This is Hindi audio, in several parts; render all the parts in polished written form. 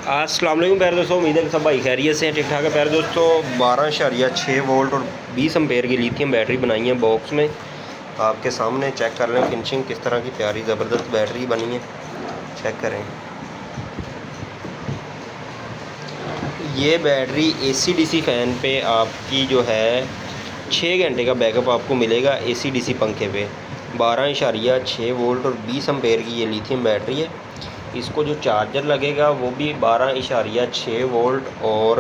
अस्सलाम वालेकुम प्यारे दोस्तों, उम्मीद है कि सब भाई खैरियत से हैं, ठीक ठाक है। प्यारे दोस्तों 12.6 वोल्ट और 20 एम्पेयर की लिथियम बैटरी बनाई है बॉक्स में। आपके सामने चेक कर लें फिनिशिंग किस तरह की प्यारी ज़बरदस्त बैटरी बनी है, चेक करें। ये बैटरी AC DC फ़ैन पे आपकी जो है 6 घंटे का बैकअप आपको मिलेगा AC DC पंखे पे। 12.6 वोल्ट और 20 एम्पेयर की ये लिथियम बैटरी है। इसको जो चार्जर लगेगा वो भी 12.6 वोल्ट और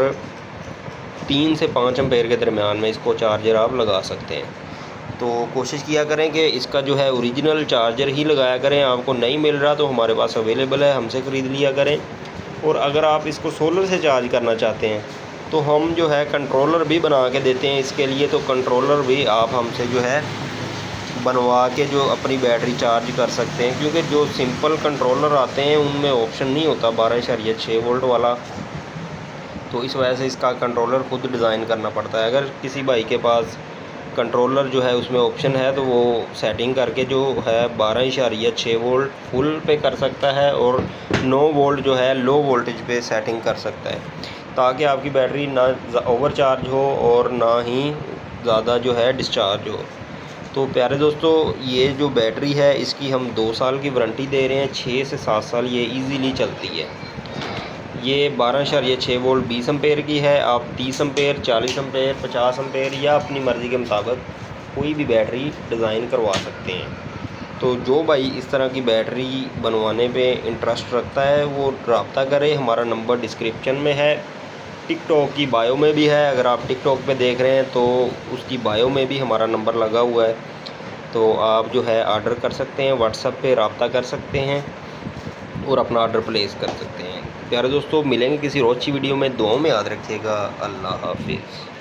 3 से 5 एम्पेयर के दरमियान में इसको चार्जर आप लगा सकते हैं। तो कोशिश किया करें कि इसका जो है ओरिजिनल चार्जर ही लगाया करें। आपको नहीं मिल रहा तो हमारे पास अवेलेबल है, हमसे ख़रीद लिया करें। और अगर आप इसको सोलर से चार्ज करना चाहते हैं तो हम जो है कंट्रोलर भी बना के देते हैं इसके लिए। तो कंट्रोलर भी आप हमसे जो है बनवा के जो अपनी बैटरी चार्ज कर सकते हैं, क्योंकि जो सिंपल कंट्रोलर आते हैं उनमें ऑप्शन नहीं होता 12.6 वोल्ट वाला। तो इस वजह से इसका कंट्रोलर खुद डिज़ाइन करना पड़ता है। अगर किसी भाई के पास कंट्रोलर जो है उसमें ऑप्शन है तो वो सेटिंग करके जो है 12.6 वोल्ट फुल पे कर सकता है और 9 वोल्ट जो है लो वोल्टेज पे सेटिंग कर सकता है, ताकि आपकी बैटरी ना ओवर चार्ज हो और ना ही ज़्यादा जो है डिस्चार्ज हो। तो प्यारे दोस्तों, ये जो बैटरी है इसकी हम 2 साल की वारंटी दे रहे हैं। 6 से 7 साल ये इजीली चलती है। ये 12.6 वोल्ट 20 एम्पेयर की है। आप 30 एम्पेयर, 40 एम्पेयर, 50 एम्पेयर या अपनी मर्ज़ी के मुताबिक कोई भी बैटरी डिज़ाइन करवा सकते हैं। तो जो भाई इस तरह की बैटरी बनवाने पे इंटरेस्ट रखता है वो रब्ता करे। हमारा नंबर डिस्क्रिप्शन में है, टिकटॉक की बायो में भी है। अगर आप टिकटॉक पे देख रहे हैं तो उसकी बायो में भी हमारा नंबर लगा हुआ है। तो आप जो है ऑर्डर कर सकते हैं, व्हाट्सएप पे रब्ता कर सकते हैं और अपना ऑर्डर प्लेस कर सकते हैं। प्यारे दोस्तों, मिलेंगे किसी और अच्छी वीडियो में। दुआओं में याद रखिएगा। अल्लाह हाफिज़।